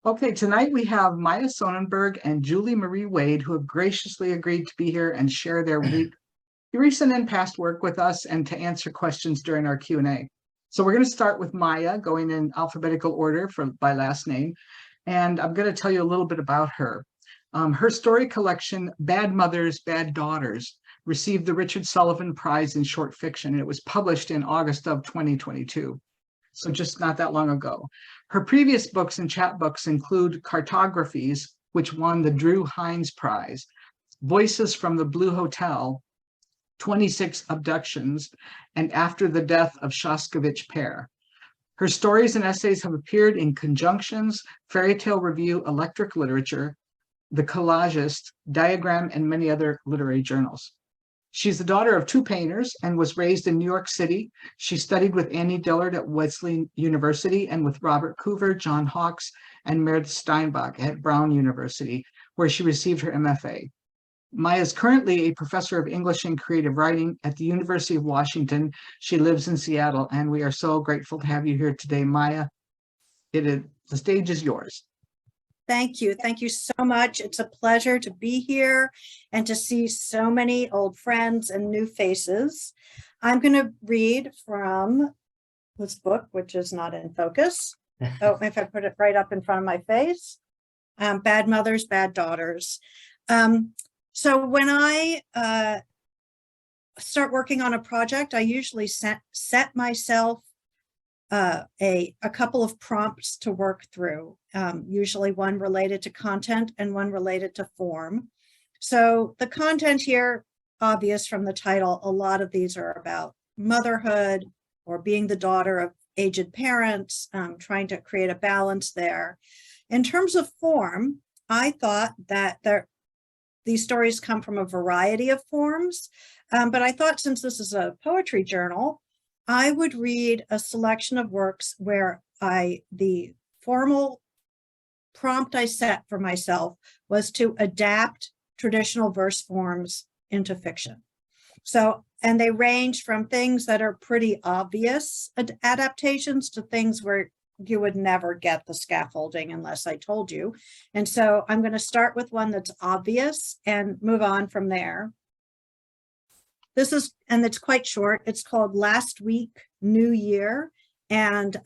Okay, tonight we have Maya Sonenberg and Julie Marie Wade, who have graciously agreed to be here and share their recent and past work with us and to answer questions during our Q&A. So we're going to start with Maya, going in alphabetical order by last name. And I'm going to tell you a little bit about her. Her story collection, Bad Mothers, Bad Daughters, received the Richard Sullivan Prize in Short Fiction, and it was published in August of 2022. So just not that long ago. Her previous books and chapbooks include Cartographies, which won the Drew Hines Prize, Voices from the Blue Hotel, 26 Abductions, and After the Death of Shoskovich Pair. Her stories and essays have appeared in Conjunctions, Fairy Tale Review, Electric Literature, The Collagist, Diagram, and many other literary journals. She's the daughter of two painters and was raised in New York City. She studied with Annie Dillard at Wesley University and with Robert Coover, John Hawkes, and Meredith Steinbach at Brown University, where she received her MFA. Maya is currently a professor of English and creative writing at the University of Washington. She lives in Seattle, and we are so grateful to have you here today, Maya. The stage is yours. Thank you. Thank you so much. It's a pleasure to be here and to see so many old friends and new faces. I'm going to read from this book, which is not in focus. Oh, if I put it right up in front of my face. Bad Mothers, Bad Daughters. So when I start working on a project, I usually set myself a couple of prompts to work through, usually one related to content and one related to form. So the content here, obvious from the title, a lot of these are about motherhood or being the daughter of aged parents, trying to create a balance there. In terms of form, I thought that these stories come from a variety of forms, but I thought since this is a poetry journal, I would read a selection of works where the formal prompt I set for myself was to adapt traditional verse forms into fiction. So, and they range from things that are pretty obvious adaptations to things where you would never get the scaffolding unless I told you. And so I'm going to start with one that's obvious and move on from there. And it's quite short. It's called Last Week, New Year, and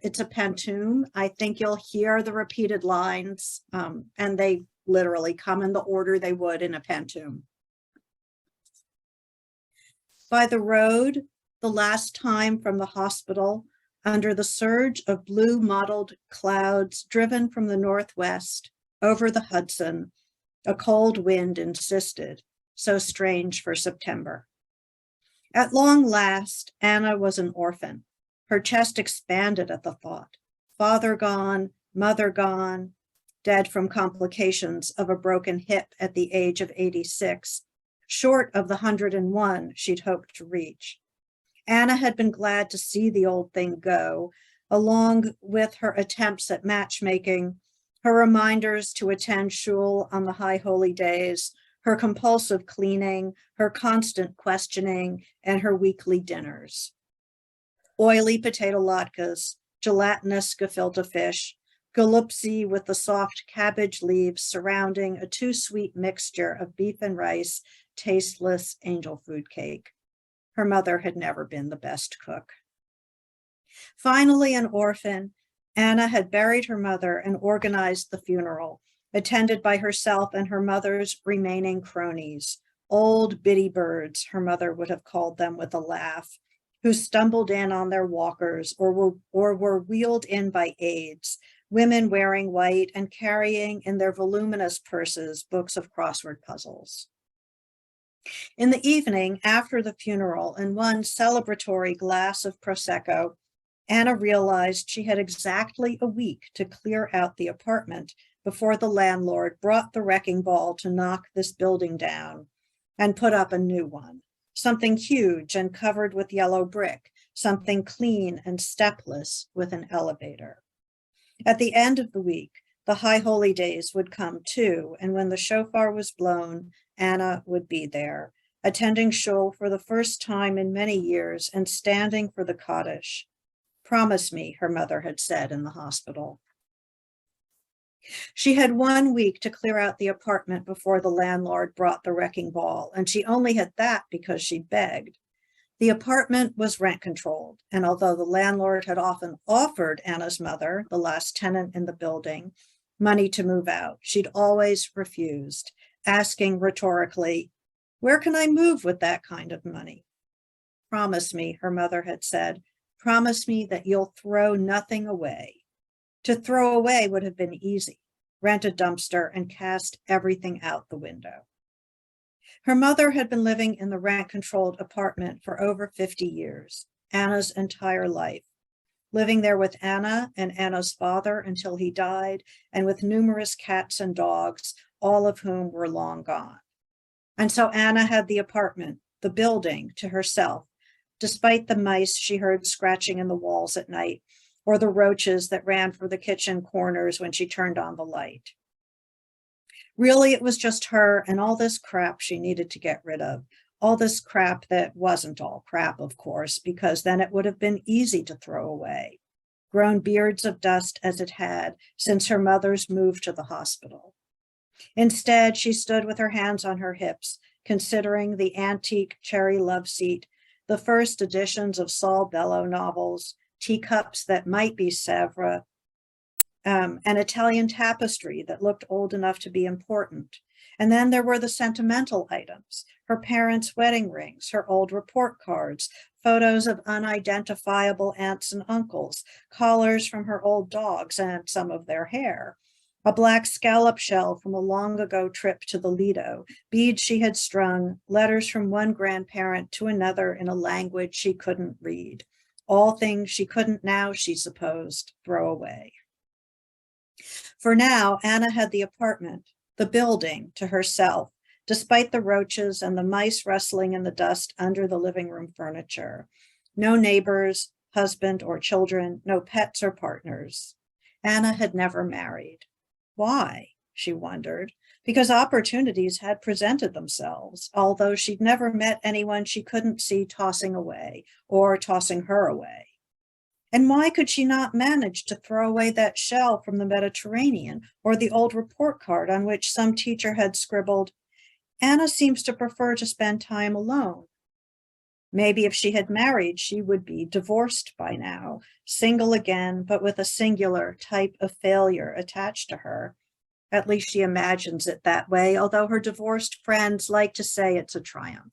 it's a pantoum. I think you'll hear the repeated lines, and they literally come in the order they would in a pantoum. By the road, the last time from the hospital, under the surge of blue mottled clouds driven from the northwest over the Hudson, a cold wind insisted, so strange for September. At long last, Anna was an orphan. Her chest expanded at the thought. Father gone, mother gone, dead from complications of a broken hip at the age of 86, short of the 101 she'd hoped to reach. Anna had been glad to see the old thing go, along with her attempts at matchmaking, her reminders to attend shul on the high holy days, her compulsive cleaning, her constant questioning, and her weekly dinners. Oily potato latkes, gelatinous gefilte fish, galupsi with the soft cabbage leaves surrounding a too sweet mixture of beef and rice, tasteless angel food cake. Her mother had never been the best cook. Finally, an orphan, Anna had buried her mother and organized the funeral, attended by herself and her mother's remaining cronies, old biddy birds, her mother would have called them with a laugh, who stumbled in on their walkers or were wheeled in by aides, women wearing white and carrying in their voluminous purses books of crossword puzzles. In the evening, after the funeral and one celebratory glass of Prosecco, Anna realized she had exactly a week to clear out the apartment before the landlord brought the wrecking ball to knock this building down and put up a new one, something huge and covered with yellow brick, something clean and stepless with an elevator. At the end of the week, the high holy days would come too, and when the shofar was blown, Anna would be there, attending shul for the first time in many years and standing for the Kaddish. Promise me, her mother had said in the hospital. She had 1 week to clear out the apartment before the landlord brought the wrecking ball, and she only had that because she begged. The apartment was rent controlled, and although the landlord had often offered Anna's mother, the last tenant in the building, money to move out, she'd always refused, asking rhetorically, "Where can I move with that kind of money?" "Promise me," her mother had said, "promise me that you'll throw nothing away." To throw away would have been easy. Rent a dumpster and cast everything out the window. Her mother had been living in the rent-controlled apartment for over 50 years, Anna's entire life, living there with Anna and Anna's father until he died, and with numerous cats and dogs, all of whom were long gone. And so Anna had the apartment, the building, to herself, despite the mice she heard scratching in the walls at night, or the roaches that ran for the kitchen corners when she turned on the light. Really, it was just her and all this crap she needed to get rid of. All this crap that wasn't all crap, of course, because then it would have been easy to throw away. Grown beards of dust as it had since her mother's move to the hospital. Instead, she stood with her hands on her hips, considering the antique cherry love seat, the first editions of Saul Bellow novels, teacups that might be Sèvres, an Italian tapestry that looked old enough to be important. And then there were the sentimental items, her parents' wedding rings, her old report cards, photos of unidentifiable aunts and uncles, collars from her old dogs and some of their hair, a black scallop shell from a long ago trip to the Lido, beads she had strung, letters from one grandparent to another in a language she couldn't read, all things she couldn't now, she supposed, throw away. For now, Anna had the apartment, the building, to herself, despite the roaches and the mice rustling in the dust under the living room furniture. No neighbors, husband or children, no pets or partners. Anna had never married. Why, she wondered, because opportunities had presented themselves, although she'd never met anyone she couldn't see tossing away or tossing her away. And why could she not manage to throw away that shell from the Mediterranean or the old report card on which some teacher had scribbled, "Anna seems to prefer to spend time alone"? Maybe if she had married, she would be divorced by now, single again, but with a singular type of failure attached to her. At least she imagines it that way, although her divorced friends like to say it's a triumph.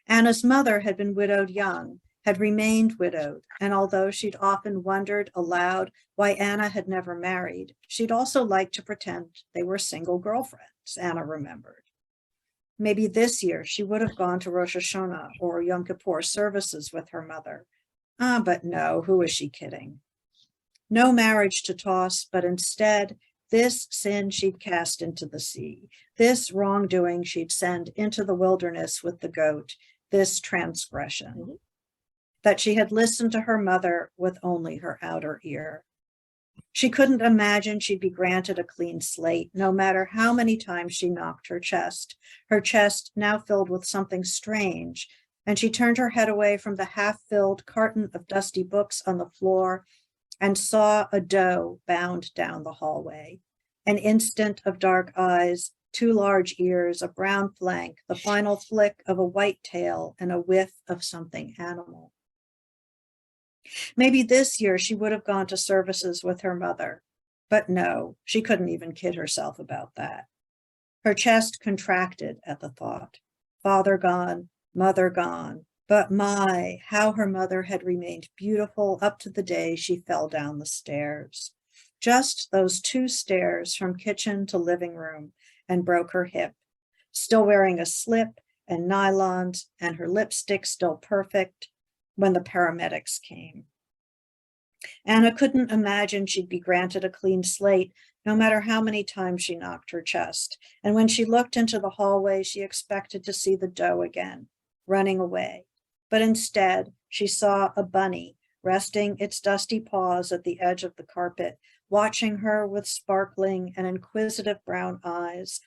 Anna's mother had been widowed young, had remained widowed, and although she'd often wondered aloud why Anna had never married, she'd also liked to pretend they were single girlfriends, Anna remembered. Maybe this year she would have gone to Rosh Hashanah or Yom Kippur services with her mother. But no, who is she kidding? No marriage to toss, but instead, this sin she'd cast into the sea, this wrongdoing she'd send into the wilderness with the goat, this transgression. That she had listened to her mother with only her outer ear. She couldn't imagine she'd be granted a clean slate, no matter how many times she knocked her chest now filled with something strange, and she turned her head away from the half-filled carton of dusty books on the floor and saw a doe bound down the hallway. An instant of dark eyes, 2 large ears, a brown flank, the final flick of a white tail, and a whiff of something animal. Maybe this year she would have gone to services with her mother, but no, she couldn't even kid herself about that. Her chest contracted at the thought. Father gone, mother gone, but my, how her mother had remained beautiful up to the day she fell down the stairs. Just those 2 stairs from kitchen to living room, and broke her hip, still wearing a slip and nylons and her lipstick still perfect, when the paramedics came. Anna couldn't imagine she'd be granted a clean slate, no matter how many times she knocked her chest. And when she looked into the hallway, she expected to see the doe again, running away. But instead, she saw a bunny resting its dusty paws at the edge of the carpet, watching her with sparkling and inquisitive brown eyes,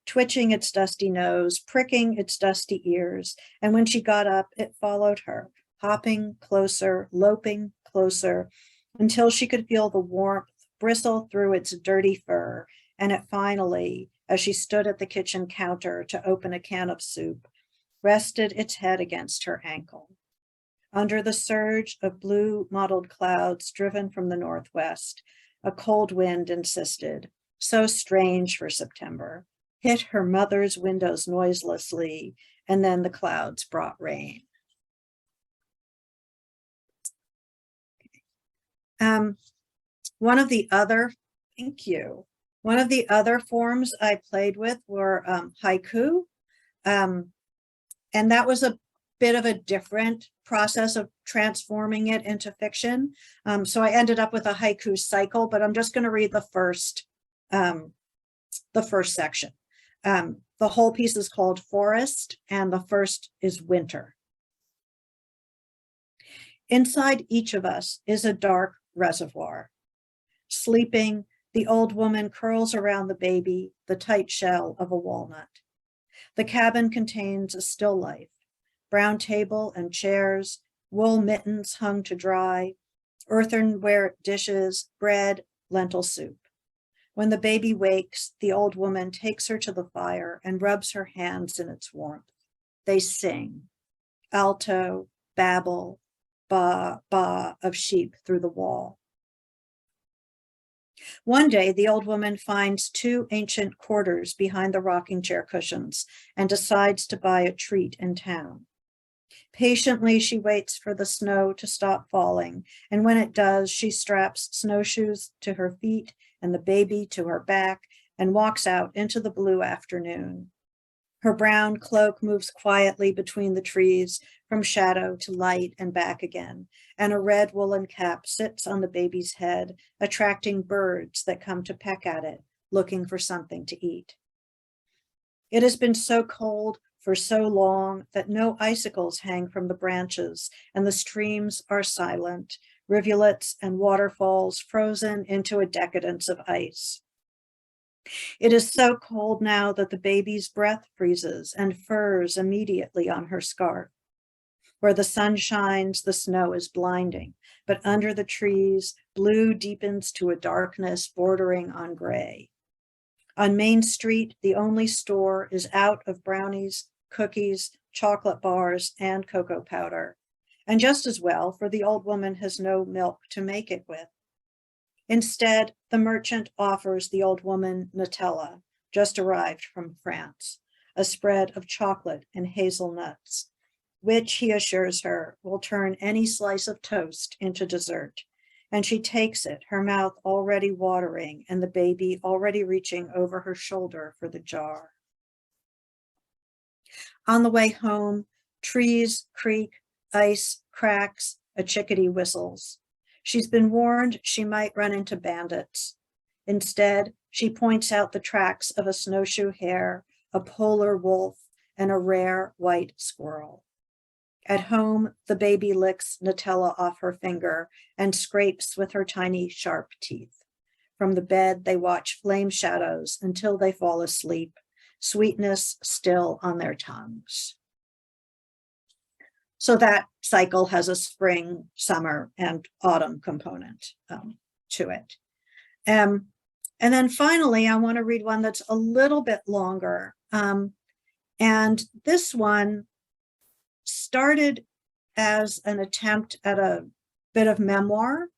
twitching its dusty nose, pricking its dusty ears. And when she got up, it followed her, hopping closer, loping closer, until she could feel the warmth bristle through its dirty fur, and it finally, as she stood at the kitchen counter to open a can of soup, rested its head against her ankle. Under the surge of blue mottled clouds driven from the northwest, a cold wind insisted, so strange for September, hit her mother's windows noiselessly, and then the clouds brought rain. One of the other forms I played with were haiku. And that was a bit of a different process of transforming it into fiction. So I ended up with a haiku cycle, but I'm just going to read the first section. The whole piece is called Forest, and the first is Winter. Inside each of us is a dark reservoir. Sleeping, the old woman curls around the baby, the tight shell of a walnut. The cabin contains a still life, brown table and chairs, wool mittens hung to dry, earthenware dishes, bread, lentil soup. When the baby wakes, the old woman takes her to the fire and rubs her hands in its warmth. They sing, alto, babble, ba, ba of sheep through the wall. One day, the old woman finds 2 ancient quarters behind the rocking chair cushions and decides to buy a treat in town. Patiently, she waits for the snow to stop falling, and when it does, she straps snowshoes to her feet and the baby to her back and walks out into the blue afternoon. Her brown cloak moves quietly between the trees, from shadow to light and back again, and a red woolen cap sits on the baby's head, attracting birds that come to peck at it, looking for something to eat. It has been so cold for so long that no icicles hang from the branches, and the streams are silent, rivulets and waterfalls frozen into a decadence of ice. It is so cold now that the baby's breath freezes and furs immediately on her scarf. Where the sun shines, the snow is blinding, but under the trees, blue deepens to a darkness bordering on gray. On Main Street, the only store is out of brownies, cookies, chocolate bars, and cocoa powder. And just as well, for the old woman has no milk to make it with. Instead, the merchant offers the old woman Nutella, just arrived from France, a spread of chocolate and hazelnuts, which he assures her will turn any slice of toast into dessert. And she takes it, her mouth already watering and the baby already reaching over her shoulder for the jar. On the way home, trees creak, ice cracks, a chickadee whistles. She's been warned she might run into bandits. Instead, she points out the tracks of a snowshoe hare, a polar wolf, and a rare white squirrel. At home, the baby licks Nutella off her finger and scrapes with her tiny, sharp teeth. From the bed, they watch flame shadows until they fall asleep, sweetness still on their tongues. So that cycle has a spring, summer, and autumn component to it. And then finally, I want to read one that's a little bit longer. And this one started as an attempt at a bit of memoir.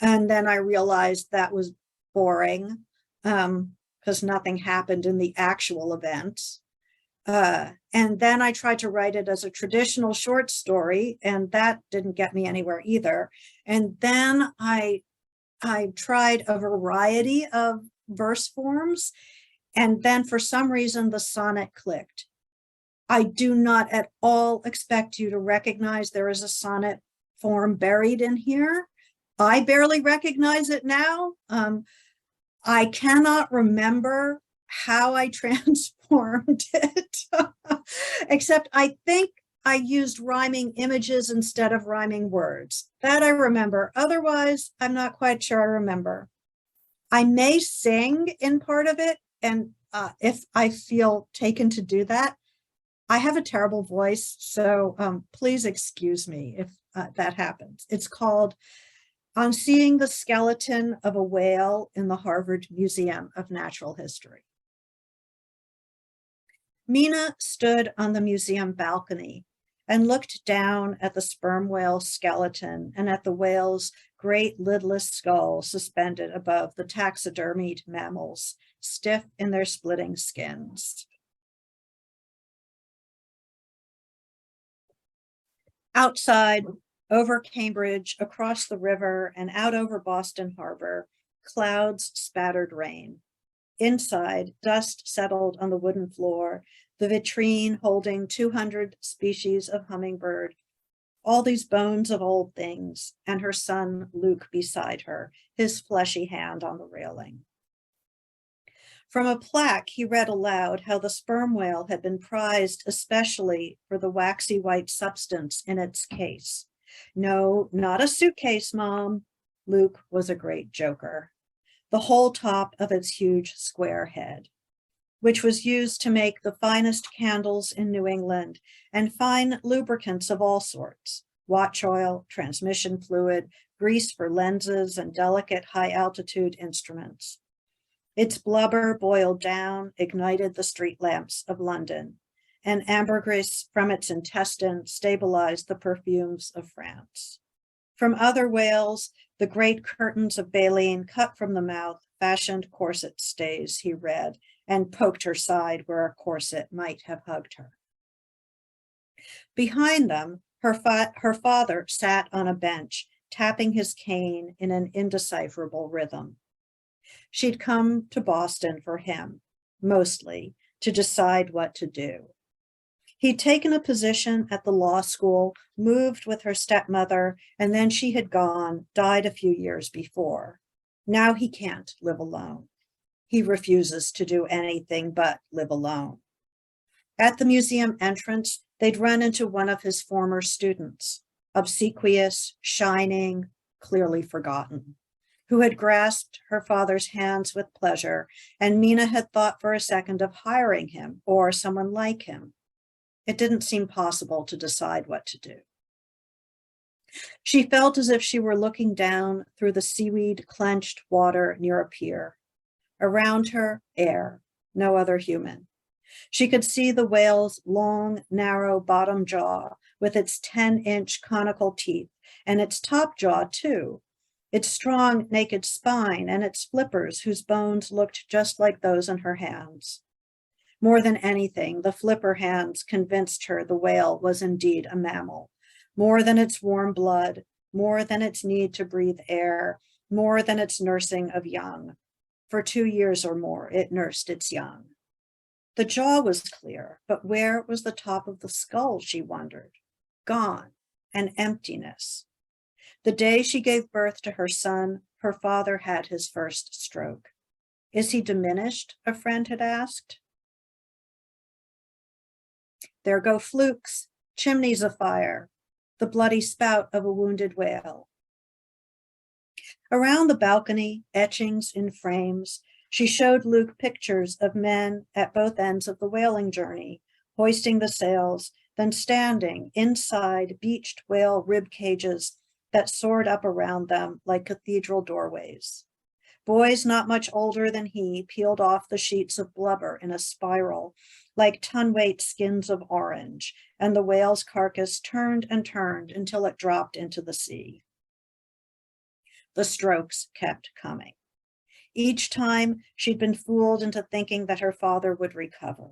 And then I realized that was boring because nothing happened in the actual events. And then I tried to write it as a traditional short story, and that didn't get me anywhere either. And then I tried a variety of verse forms, and then for some reason the sonnet clicked. I do not at all expect you to recognize there is a sonnet form buried in here. I barely recognize it now. I cannot remember how I transformed it, except I think I used rhyming images instead of rhyming words. That I remember. Otherwise, I'm not quite sure I remember. I may sing in part of it, and if I feel taken to do that. I have a terrible voice, so please excuse me if that happens. It's called on seeing the skeleton of a whale in the Harvard Museum of Natural History. Mina stood on the museum balcony and looked down at the sperm whale skeleton and at the whale's great lidless skull suspended above the taxidermied mammals, stiff in their splitting skins. Outside, over Cambridge, across the river, and out over Boston Harbor, clouds spattered rain. Inside, dust settled on the wooden floor, the vitrine holding 200 species of hummingbird, all these bones of old things, and her son Luke beside her, his fleshy hand on the railing. From a plaque, he read aloud how the sperm whale had been prized especially for the waxy white substance in its case. No, not a suitcase, Mom. Luke was a great joker. The whole top of its huge square head, which was used to make the finest candles in New England and fine lubricants of all sorts, watch oil, transmission fluid, grease for lenses, and delicate high-altitude instruments. Its blubber boiled down, ignited the street lamps of London, and ambergris from its intestine stabilized the perfumes of France. From other whales, the great curtains of baleen cut from the mouth fashioned corset stays, he read, and poked her side where a corset might have hugged her. Behind them, her father sat on a bench, tapping his cane in an indecipherable rhythm. She'd come to Boston for him, mostly, to decide what to do. He'd taken a position at the law school, moved with her stepmother, and then she had gone, died a few years before. Now he can't live alone. He refuses to do anything but live alone. At the museum entrance, they'd run into one of his former students, obsequious, shining, clearly forgotten, who had grasped her father's hands with pleasure, and Mina had thought for a second of hiring him or someone like him. It didn't seem possible to decide what to do. She felt as if she were looking down through the seaweed-clenched water near a pier. Around her, air, no other human. She could see the whale's long, narrow bottom jaw with its 10-inch conical teeth, and its top jaw, too, its strong, naked spine, and its flippers whose bones looked just like those in her hands. More than anything, the flipper hands convinced her the whale was indeed a mammal, more than its warm blood, more than its need to breathe air, more than its nursing of young. For 2 years or more, it nursed its young. The jaw was clear, but where was the top of the skull, she wondered? Gone, an emptiness. The day she gave birth to her son, her father had his first stroke. Is he diminished? A friend had asked. There go flukes, chimneys afire, the bloody spout of a wounded whale. Around the balcony, etchings in frames, she showed Luke pictures of men at both ends of the whaling journey, hoisting the sails, then standing inside beached whale rib cages that soared up around them like cathedral doorways. Boys not much older than he peeled off the sheets of blubber in a spiral, like ton-weight skins of orange, and the whale's carcass turned and turned until it dropped into the sea. The strokes kept coming. Each time, she'd been fooled into thinking that her father would recover.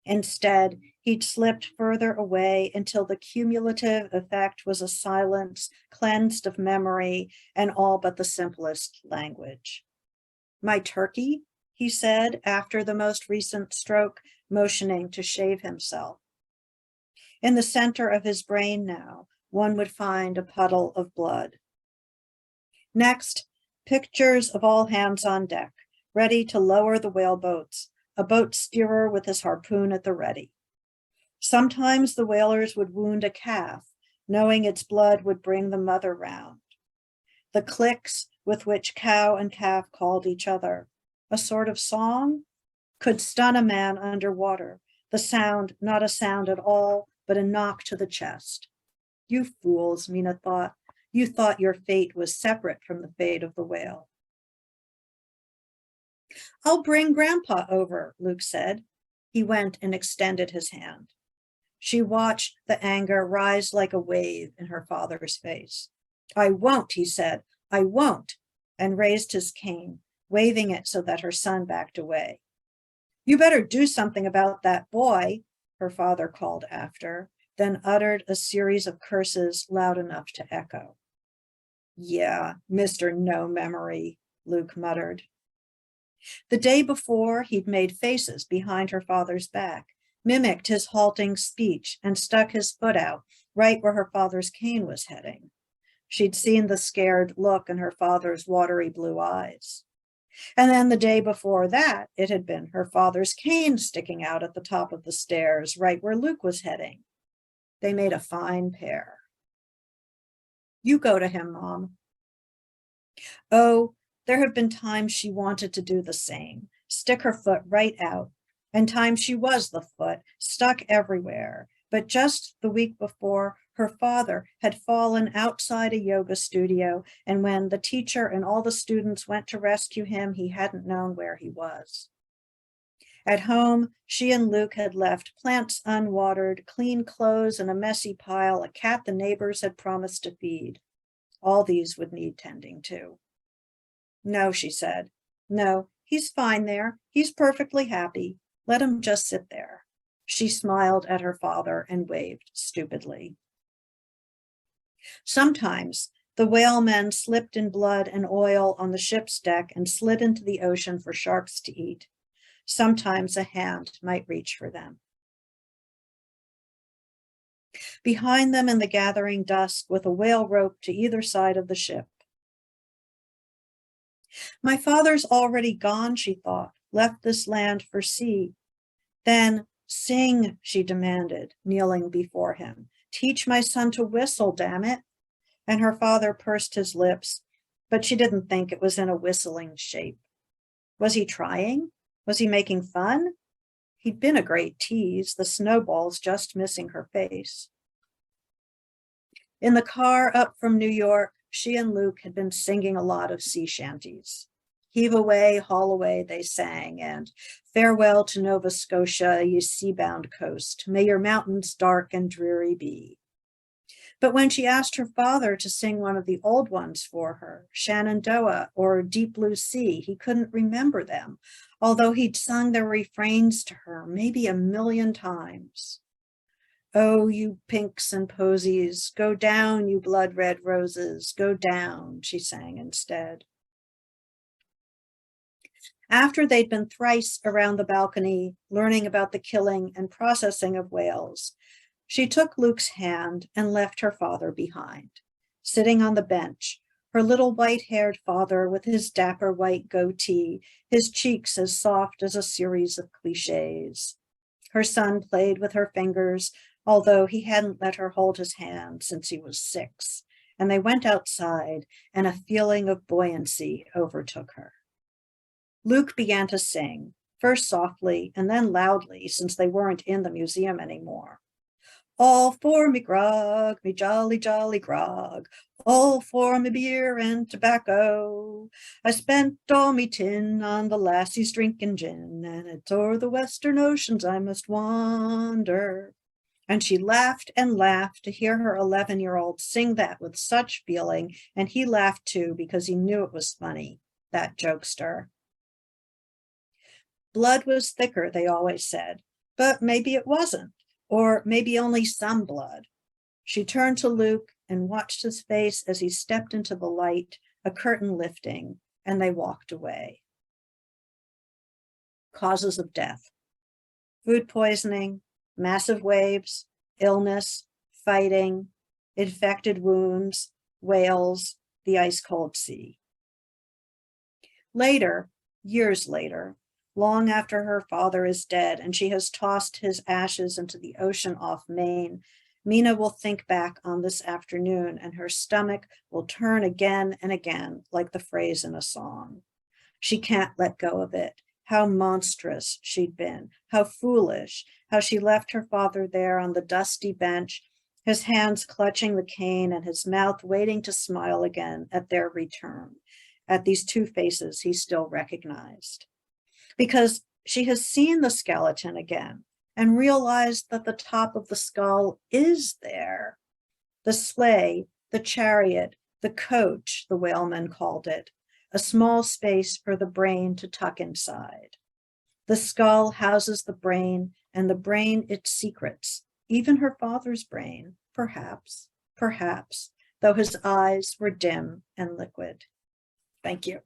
Instead, he'd slipped further away until the cumulative effect was a silence cleansed of memory and all but the simplest language. My turkey, he said after the most recent stroke, motioning to shave himself. In the center of his brain now, one would find a puddle of blood. Next, pictures of all hands on deck, ready to lower the whale boats, a boat steerer with his harpoon at the ready. Sometimes the whalers would wound a calf, knowing its blood would bring the mother round. The clicks with which cow and calf called each other, a sort of song, could stun a man underwater, the sound not a sound at all, but a knock to the chest. You fools, Mina thought. You thought your fate was separate from the fate of the whale. I'll bring Grandpa over, Luke said. He went and extended his hand. She watched the anger rise like a wave in her father's face. I won't, he said, I won't, and raised his cane, waving it so that her son backed away. You better do something about that boy, her father called after, then uttered a series of curses loud enough to echo. Yeah, Mr. No Memory, Luke muttered. The day before, he'd made faces behind her father's back, mimicked his halting speech, and stuck his foot out right where her father's cane was heading. She'd seen the scared look in her father's watery blue eyes. And then the day before that, it had been her father's cane sticking out at the top of the stairs, right where Luke was heading. They made a fine pair. You go to him, Mom. Oh, there have been times she wanted to do the same, stick her foot right out, and times she was the foot, stuck everywhere. But just the week before, her father had fallen outside a yoga studio, and when the teacher and all the students went to rescue him, he hadn't known where he was. At home, she and Luke had left plants unwatered, clean clothes in a messy pile, a cat the neighbors had promised to feed. All these would need tending to. No, she said. No, he's fine there. He's perfectly happy. Let him just sit there. She smiled at her father and waved stupidly. Sometimes the whalemen slipped in blood and oil on the ship's deck and slid into the ocean for sharks to eat. Sometimes a hand might reach for them. Behind them in the gathering dusk, with a whale rope to either side of the ship. My father's already gone, she thought, left this land for sea. Then sing, she demanded, kneeling before him. Teach my son to whistle, damn it. And her father pursed his lips, but she didn't think it was in a whistling shape. Was he trying? Was he making fun? He'd been a great tease, the snowballs just missing her face. In the car up from New York, she and Luke had been singing a lot of sea shanties. Heave away, haul away, they sang, and farewell to Nova Scotia, ye sea-bound coast. May your mountains dark and dreary be. But when she asked her father to sing one of the old ones for her, Shenandoah or Deep Blue Sea, he couldn't remember them, although he'd sung their refrains to her maybe 1,000,000 times. Oh, you pinks and posies, go down, you blood-red roses, go down, she sang instead. After they'd been thrice around the balcony, learning about the killing and processing of whales, she took Luke's hand and left her father behind, sitting on the bench, her little white-haired father with his dapper white goatee, his cheeks as soft as a series of cliches. Her son played with her fingers, although he hadn't let her hold his hand since he was 6, and they went outside, and a feeling of buoyancy overtook her. Luke began to sing, first softly and then loudly, since they weren't in the museum anymore. All for me grog, me jolly, jolly grog, all for me beer and tobacco. I spent all me tin on the lassies drinking gin, and it's o'er the western oceans I must wander. And she laughed and laughed to hear her 11-year-old sing that with such feeling, and he laughed too because he knew it was funny, that jokester. Blood was thicker, they always said, but maybe it wasn't, or maybe only some blood. She turned to Luke and watched his face as he stepped into the light, a curtain lifting, and they walked away. Causes of death: food poisoning, massive waves, illness, fighting, infected wounds, whales, the ice-cold sea. Later, years later, long after her father is dead and she has tossed his ashes into the ocean off Maine, Mina will think back on this afternoon and her stomach will turn again and again like the phrase in a song. She can't let go of it. How monstrous she'd been, how foolish, how she left her father there on the dusty bench his hands clutching the cane and his mouth waiting to smile again at their return, at these two faces he still recognized. Because she has seen the skeleton again and realized that the top of the skull is there. The sleigh, the chariot, the coach, the whaleman called it, a small space for the brain to tuck inside. The skull houses the brain, and the brain its secrets, even her father's brain, perhaps, though his eyes were dim and liquid. Thank you.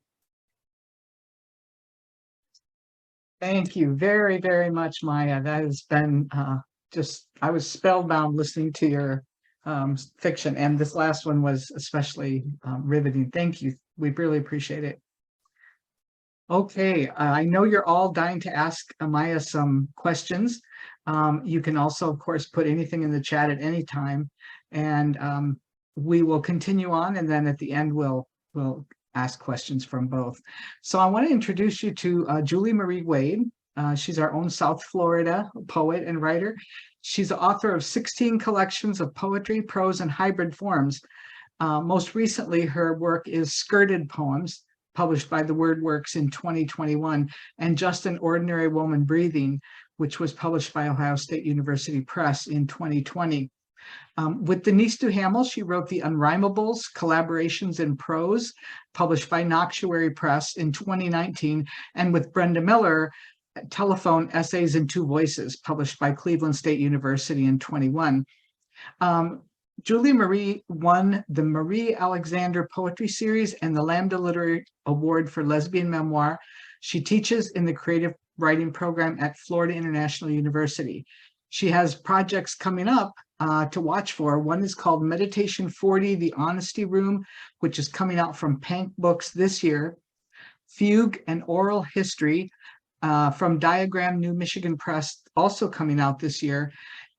Thank you very, very much, Maya. That has been I was spellbound listening to your fiction, and this last one was especially riveting. Thank you. We really appreciate it. Okay, I know you're all dying to ask Maya some questions. You can also, of course, put anything in the chat at any time, and we will continue on, and then at the end we'll ask questions from both. So I want to introduce you to Julie Marie Wade. She's our own South Florida poet and writer. She's the author of 16 collections of poetry, prose, and hybrid forms. Most recently, her work is Skirted Poems, published by the Word Works in 2021, and Just an Ordinary Woman Breathing, which was published by Ohio State University Press in 2020. With Denise Duhamel, she wrote The Unrhymables, Collaborations in Prose, published by Noctuary Press in 2019, and with Brenda Miller, Telephone Essays in Two Voices, published by Cleveland State University in 21. Julie Marie won the Marie Alexander Poetry Series and the Lambda Literary Award for Lesbian Memoir. She teaches in the creative writing program at Florida International University. She has projects coming up to watch for. One is called Meditation 40, The Honesty Room, which is coming out from Pank Books this year. Fugue and Oral History from Diagram New Michigan Press, also coming out this year.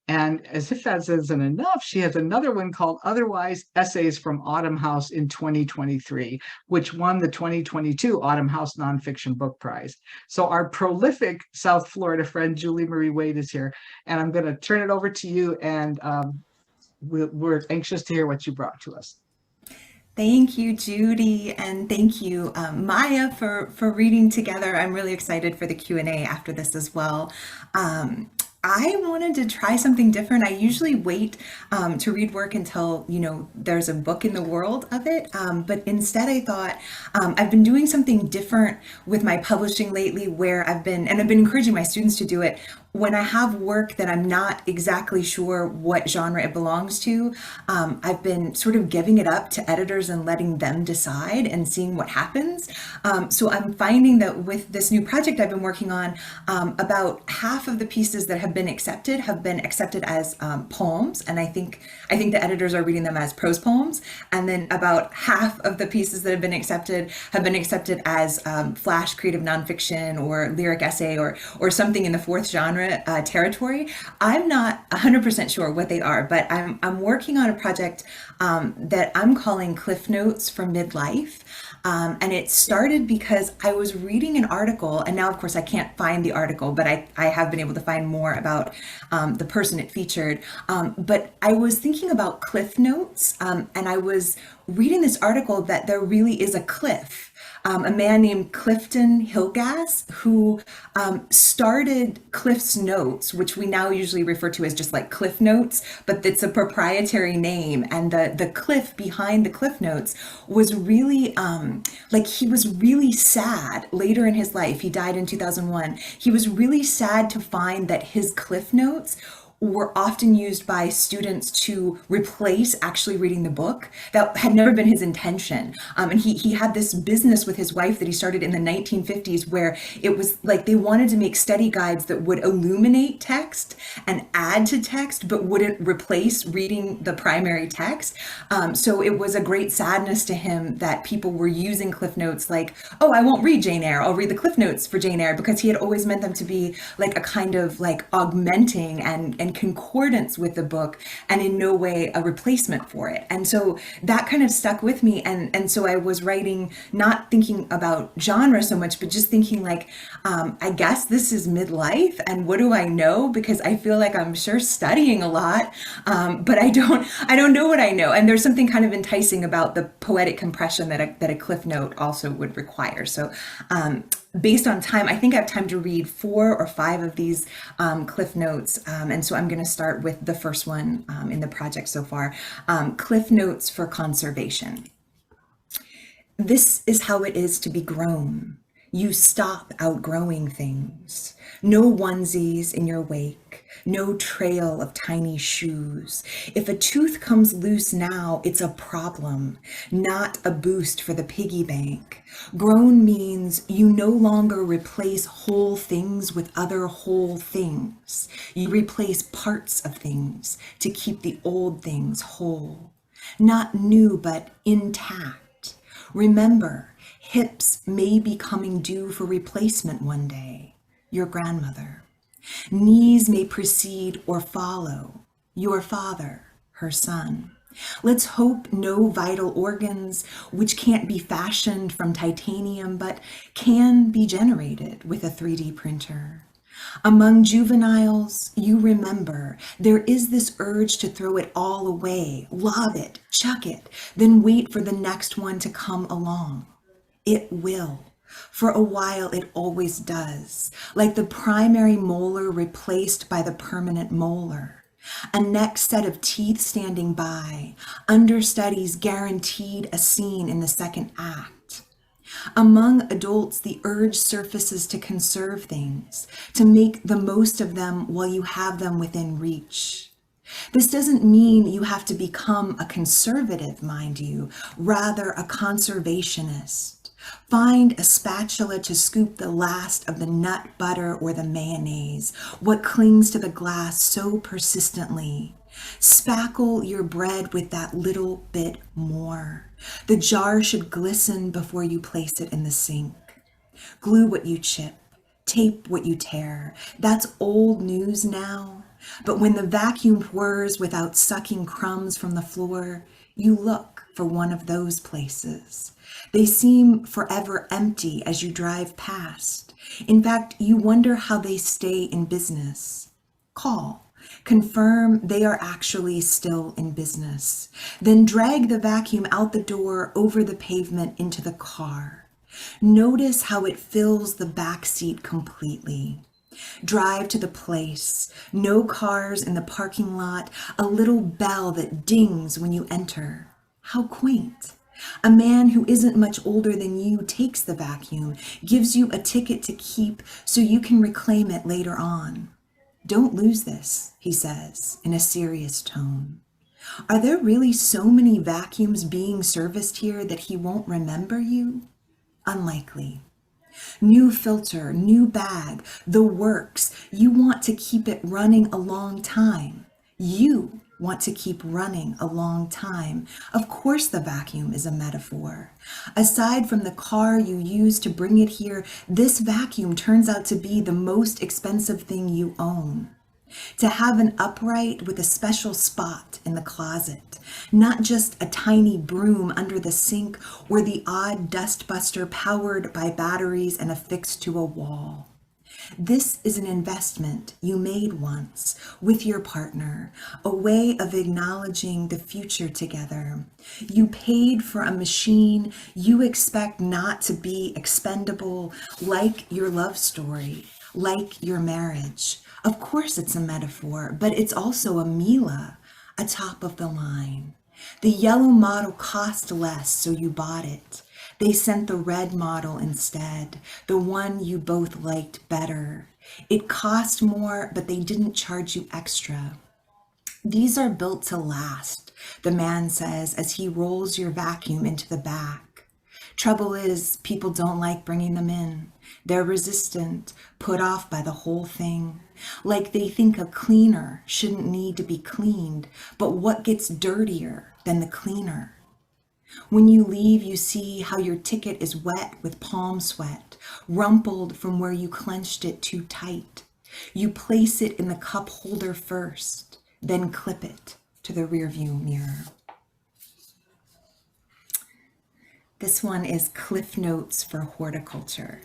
And as if that isn't enough, she has another one called Otherwise Essays from Autumn House in 2023, which won the 2022 Autumn House Nonfiction Book Prize. So our prolific South Florida friend, Julie Marie Wade, is here. And I'm going to turn it over to you, and we're anxious to hear what you brought to us. Thank you, Judy, and thank you, Maya, for reading together. I'm really excited for the Q&A after this as well. I wanted to try something different. I usually wait to read work until, there's a book in the world of it. But instead I thought I've been doing something different with my publishing lately, where I've been encouraging my students to do it. When I have work that I'm not exactly sure what genre it belongs to, I've been sort of giving it up to editors and letting them decide and seeing what happens. So I'm finding that with this new project I've been working on, about half of the pieces that have been accepted as poems, and I think the editors are reading them as prose poems. And then about half of the pieces that have been accepted as flash creative nonfiction or lyric essay or something in the fourth genre territory. I'm not 100% sure what they are, but I'm working on a project that I'm calling Cliff Notes for Midlife. And it started because I was reading an article, and now of course I can't find the article, but I have been able to find more about the person it featured. But I was thinking about Cliff Notes, and I was reading this article that there really is a cliff. A man named Clifton Hillgass, who started Cliff's Notes, which we now usually refer to as just like Cliff Notes, but it's a proprietary name. And the cliff behind the Cliff Notes was really he was really sad later in his life. He died in 2001. He was really sad to find that his Cliff Notes were often used by students to replace actually reading the book. That had never been his intention. And he had this business with his wife that he started in the 1950s, where it was like they wanted to make study guides that would illuminate text and add to text, but wouldn't replace reading the primary text. So it was a great sadness to him that people were using Cliff Notes like, oh, I won't read Jane Eyre, I'll read the Cliff Notes for Jane Eyre, because he had always meant them to be like a kind of like augmenting and in concordance with the book and in no way a replacement for it. And so that kind of stuck with me. And so I was writing, not thinking about genre so much, but just thinking like, I guess this is midlife, and what do I know? Because I feel like I'm sure studying a lot, but I don't know what I know. And there's something kind of enticing about the poetic compression that a cliff note also would require. So based on time, I think I have time to read 4 or 5 of these cliff notes. And so I'm going to start with the first one in the project so far. Cliff notes for conservation. This is how it is to be grown. You stop outgrowing things. No onesies in your wake, no trail of tiny shoes. If a tooth comes loose now, it's a problem, not a boost for the piggy bank. Grown means you no longer replace whole things with other whole things. You replace parts of things to keep the old things whole. Not new, but intact. Remember, hips may be coming due for replacement one day. Your grandmother. Knees may precede or follow. Your father, her son. Let's hope no vital organs which can't be fashioned from titanium but can be generated with a 3D printer. Among juveniles, you remember, there is this urge to throw it all away, lob it, chuck it, then wait for the next one to come along. It will. For a while, it always does, like the primary molar replaced by the permanent molar. A next set of teeth standing by, understudies guaranteed a scene in the second act. Among adults, the urge surfaces to conserve things, to make the most of them while you have them within reach. This doesn't mean you have to become a conservative, mind you, rather a conservationist. Find a spatula to scoop the last of the nut butter or the mayonnaise, what clings to the glass so persistently. Spackle your bread with that little bit more. The jar should glisten before you place it in the sink. Glue what you chip, tape what you tear. That's old news now. But when the vacuum whirs without sucking crumbs from the floor, you look for one of those places. They seem forever empty as you drive past. In fact, you wonder how they stay in business. Call. Confirm they are actually still in business. Then drag the vacuum out the door over the pavement into the car. Notice how it fills the back seat completely. Drive to the place. No cars in the parking lot. A little bell that dings when you enter. How quaint. A man who isn't much older than you takes the vacuum, gives you a ticket to keep so you can reclaim it later on. Don't lose this, he says in a serious tone. Are there really so many vacuums being serviced here that he won't remember you? Unlikely. New filter, new bag, the works. You want to keep it running a long time. You want to keep running a long time. Of course the vacuum is a metaphor. Aside from the car you use to bring it here, this vacuum turns out to be the most expensive thing you own. To have an upright with a special spot in the closet, not just a tiny broom under the sink or the odd dustbuster powered by batteries and affixed to a wall. This is an investment you made once with your partner, a way of acknowledging the future together. You paid for a machine you expect not to be expendable, like your love story, like your marriage. Of course it's a metaphor, but it's also a Mila, a top of the line. The yellow model cost less, so you bought it. They sent the red model instead, the one you both liked better. It cost more, but they didn't charge you extra. These are built to last, the man says as he rolls your vacuum into the back. Trouble is, people don't like bringing them in. They're resistant, put off by the whole thing. Like they think a cleaner shouldn't need to be cleaned, but what gets dirtier than the cleaner? When you leave, you see how your ticket is wet with palm sweat, rumpled from where you clenched it too tight. You place it in the cup holder first, then clip it to the rearview mirror. This one is Cliff Notes for Horticulture.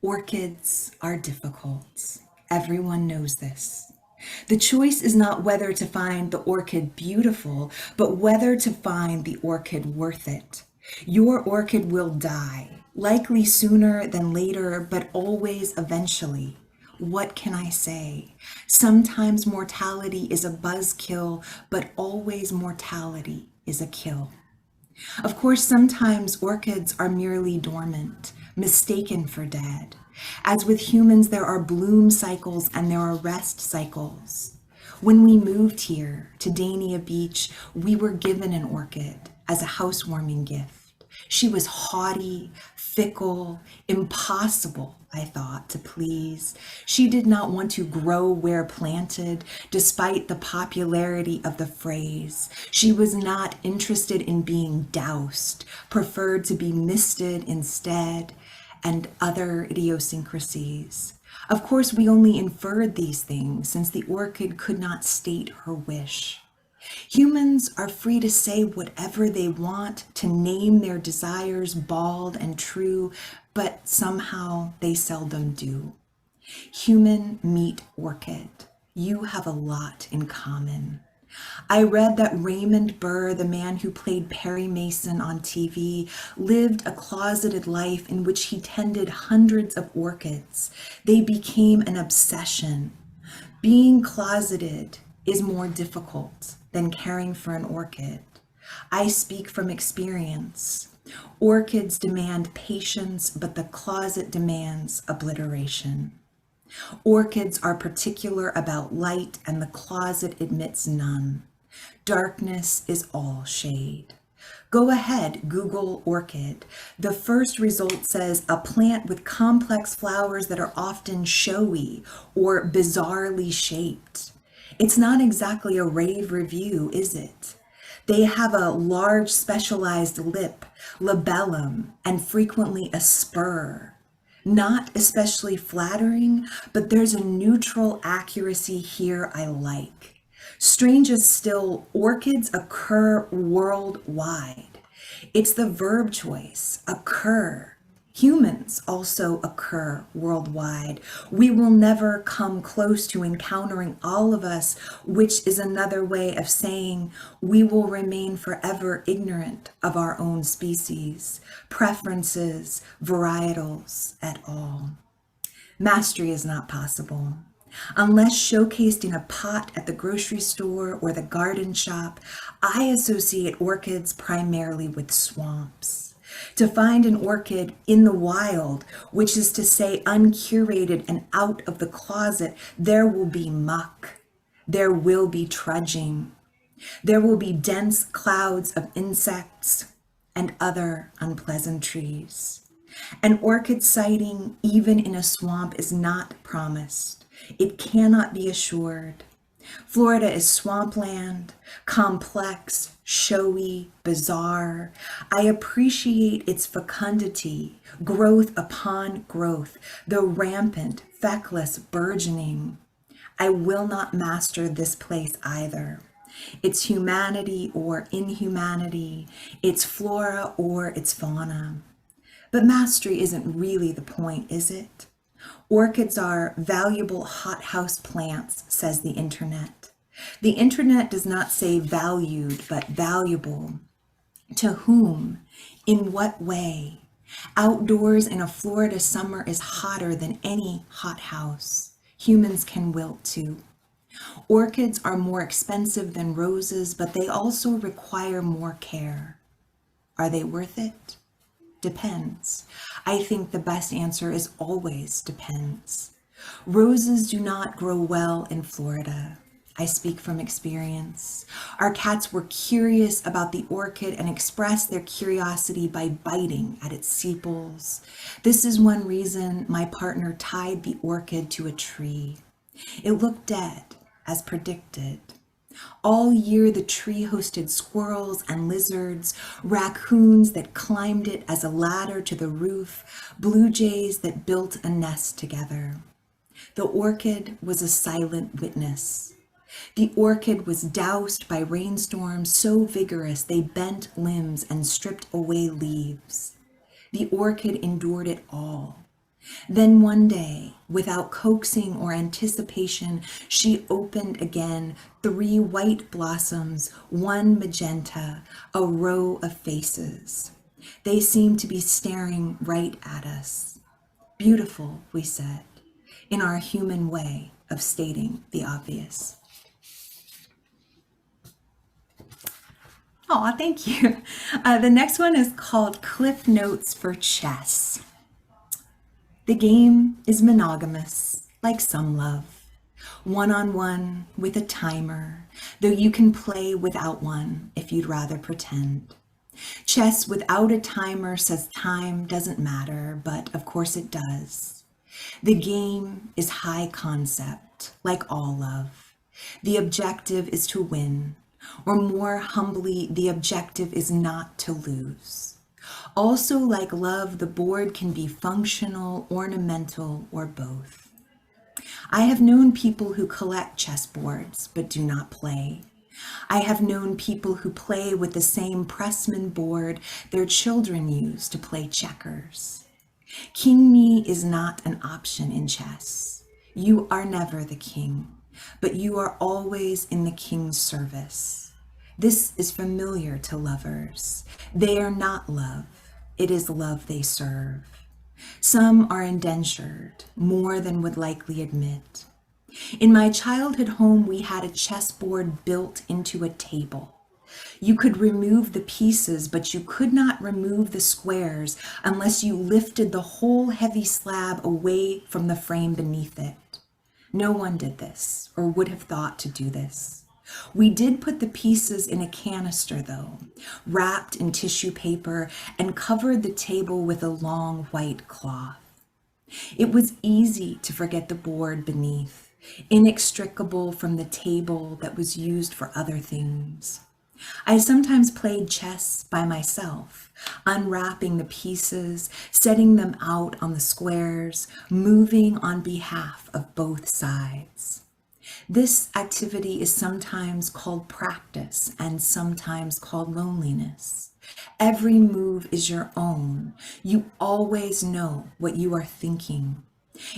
Orchids are difficult. Everyone knows this. The choice is not whether to find the orchid beautiful, but whether to find the orchid worth it. Your orchid will die, likely sooner than later, but always eventually. What can I say? Sometimes mortality is a buzzkill, but always mortality is a kill. Of course, sometimes orchids are merely dormant, mistaken for dead. As with humans, there are bloom cycles and there are rest cycles. When we moved here to Dania Beach, we were given an orchid as a housewarming gift. She was haughty, fickle, impossible, I thought, to please. She did not want to grow where planted, despite the popularity of the phrase. She was not interested in being doused, preferred to be misted instead, and other idiosyncrasies. Of course, we only inferred these things since the orchid could not state her wish. Humans are free to say whatever they want, to name their desires bald and true, but somehow they seldom do. Human meet orchid. You have a lot in common. I read that Raymond Burr, the man who played Perry Mason on TV, lived a closeted life in which he tended hundreds of orchids. They became an obsession. Being closeted is more difficult than caring for an orchid. I speak from experience. Orchids demand patience, but the closet demands obliteration. Orchids are particular about light, and the closet admits none. Darkness is all shade. Go ahead, Google orchid. The first result says a plant with complex flowers that are often showy or bizarrely shaped. It's not exactly a rave review, is it? They have a large specialized lip, labellum, and frequently a spur. Not especially flattering, but there's a neutral accuracy here I like. Strangest still, orchids occur worldwide. It's the verb choice, occur. Humans also occur worldwide. We will never come close to encountering all of us, which is another way of saying we will remain forever ignorant of our own species, preferences, varietals, et al. Mastery is not possible. Unless showcased in a pot at the grocery store or the garden shop, I associate orchids primarily with swamps. To find an orchid in the wild, which is to say uncurated and out of the closet, there will be muck. There will be trudging. There will be dense clouds of insects and other unpleasantries. An orchid sighting, even in a swamp, is not promised. It cannot be assured. Florida is swampland, complex, showy, bizarre. I appreciate its fecundity, growth upon growth, the rampant, feckless burgeoning. I will not master this place either. Its humanity or inhumanity, its flora or its fauna. But mastery isn't really the point, is it? Orchids are valuable hothouse plants, says the internet. The internet does not say valued, but valuable. To whom? In what way? Outdoors in a Florida summer is hotter than any hothouse. Humans can wilt too. Orchids are more expensive than roses, but they also require more care. Are they worth it? Depends. I think the best answer is always depends. Roses do not grow well in Florida. I speak from experience. Our cats were curious about the orchid and expressed their curiosity by biting at its sepals. This is one reason my partner tied the orchid to a tree. It looked dead, as predicted. All year the tree hosted squirrels and lizards, raccoons that climbed it as a ladder to the roof, blue jays that built a nest together. The orchid was a silent witness. The orchid was doused by rainstorms so vigorous they bent limbs and stripped away leaves. The orchid endured it all. Then one day, without coaxing or anticipation, she opened again, 3 white blossoms, 1 magenta, a row of faces. They seemed to be staring right at us. Beautiful, we said, in our human way of stating the obvious. Oh, thank you. The next one is called Cliff Notes for Chess. The game is monogamous, like some love. One-on-one with a timer, though you can play without one if you'd rather pretend. Chess without a timer says time doesn't matter, but of course it does. The game is high concept, like all love. The objective is to win, or more humbly, the objective is not to lose. Also, like love, the board can be functional, ornamental, or both. I have known people who collect chessboards but do not play. I have known people who play with the same pressman board their children use to play checkers. King me is not an option in chess. You are never the king, but you are always in the king's service. This is familiar to lovers. They are not love. It is love they serve. Some are indentured, more than would likely admit. In my childhood home, we had a chessboard built into a table. You could remove the pieces, but you could not remove the squares unless you lifted the whole heavy slab away from the frame beneath it. No one did this, or would have thought to do this. We did put the pieces in a canister, though, wrapped in tissue paper and covered the table with a long white cloth. It was easy to forget the board beneath, inextricable from the table that was used for other things. I sometimes played chess by myself, unwrapping the pieces, setting them out on the squares, moving on behalf of both sides. This activity is sometimes called practice and sometimes called loneliness. Every move is your own. You always know what you are thinking.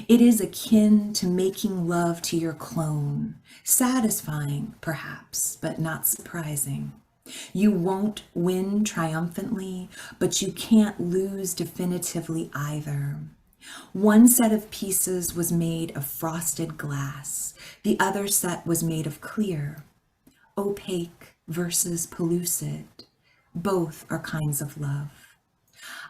It is akin to making love to your clone, satisfying perhaps, but not surprising. You won't win triumphantly, but you can't lose definitively either. One set of pieces was made of frosted glass. The other set was made of clear. Opaque versus pellucid. Both are kinds of love.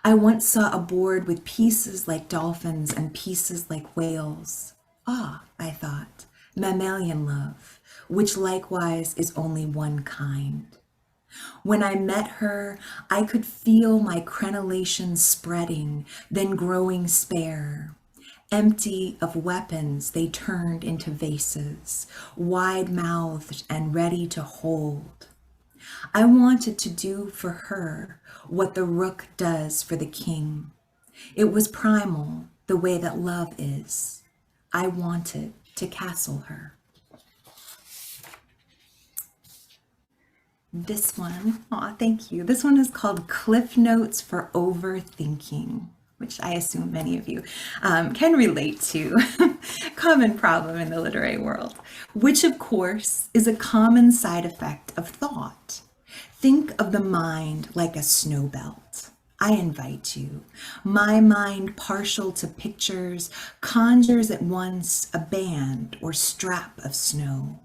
I once saw a board with pieces like dolphins and pieces like whales. Ah, I thought, mammalian love, which likewise is only one kind. When I met her, I could feel my crenellation spreading, then growing spare. Empty of weapons, they turned into vases, wide-mouthed and ready to hold. I wanted to do for her what the rook does for the king. It was primal, the way that love is. I wanted to castle her. This one, thank you. This one is called Cliff Notes for Overthinking, which I assume many of you can relate to. Common problem in the literary world, which of course is a common side effect of thought. Think of the mind like a snow belt. I invite you. My mind, partial to pictures, conjures at once a band or strap of snow,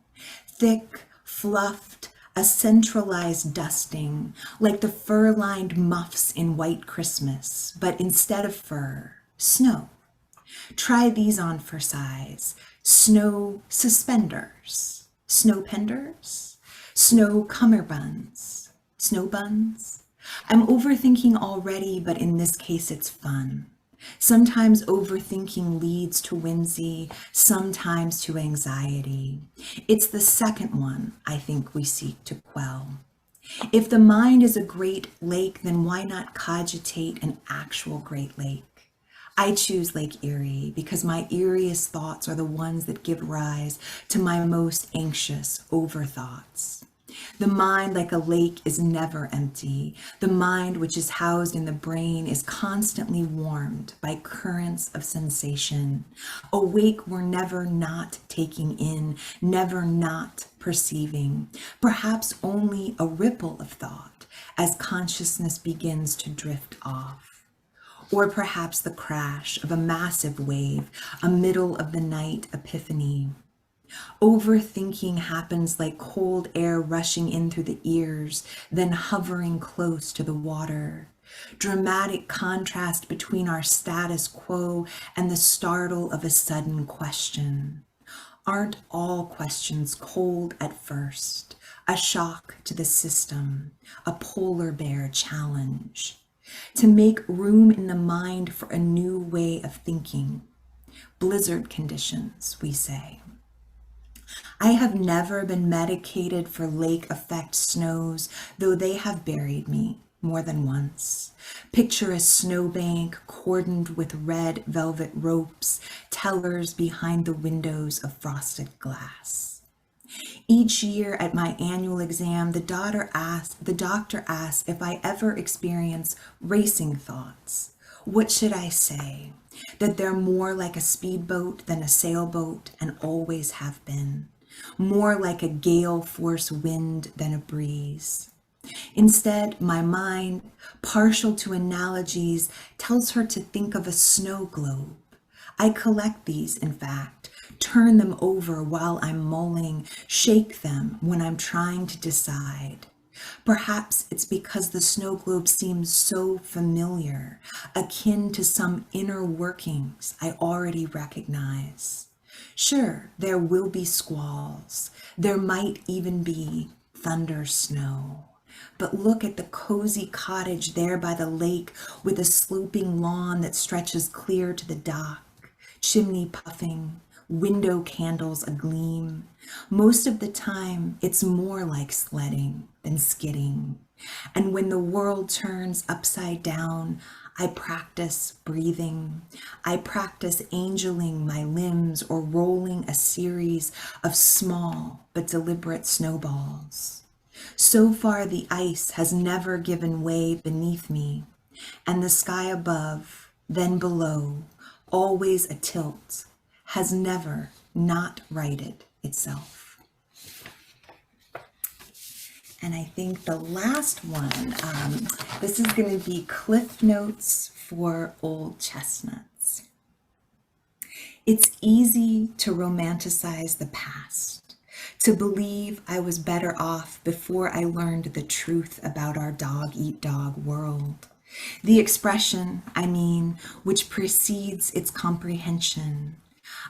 thick, fluffed, a centralized dusting, like the fur-lined muffs in White Christmas, but instead of fur, snow. Try these on for size. Snow suspenders, snow penders, snow cummerbunds, snow buns. I'm overthinking already, but in this case it's fun. Sometimes overthinking leads to whimsy, sometimes to anxiety. It's the second one I think we seek to quell. If the mind is a great lake, then why not cogitate an actual great lake? I choose Lake Erie because my eeriest thoughts are the ones that give rise to my most anxious overthoughts. The mind, like a lake, is never empty. The mind, which is housed in the brain, is constantly warmed by currents of sensation. Awake, we're never not taking in, never not perceiving, perhaps only a ripple of thought as consciousness begins to drift off. Or perhaps the crash of a massive wave, a middle of the night epiphany. Overthinking happens like cold air rushing in through the ears, then hovering close to the water. Dramatic contrast between our status quo and the startle of a sudden question. Aren't all questions cold at first? A shock to the system, a polar bear challenge. To make room in the mind for a new way of thinking. Blizzard conditions, we say. I have never been medicated for lake effect snows, though they have buried me more than once. Picture a snowbank cordoned with red velvet ropes, tellers behind the windows of frosted glass. Each year at my annual exam, the doctor asks if I ever experience racing thoughts. What should I say? That they're more like a speedboat than a sailboat and always have been. More like a gale force wind than a breeze. Instead, my mind, partial to analogies, tells her to think of a snow globe. I collect these, in fact, turn them over while I'm mulling, shake them when I'm trying to decide. Perhaps it's because the snow globe seems so familiar, akin to some inner workings I already recognize. Sure, there will be squalls. There might even be thunder snow. But look at the cozy cottage there by the lake with a sloping lawn that stretches clear to the dock, chimney puffing, window candles agleam. Most of the time, it's more like sledding than skidding. And when the world turns upside down, I practice breathing. I practice angeling my limbs or rolling a series of small but deliberate snowballs. So far, the ice has never given way beneath me, and the sky above, then below, always a tilt, has never not righted itself. And I think the last one, this is going to be Cliff Notes for Old Chestnuts. It's easy to romanticize the past, to believe I was better off before I learned the truth about our dog-eat-dog world. The expression, which precedes its comprehension.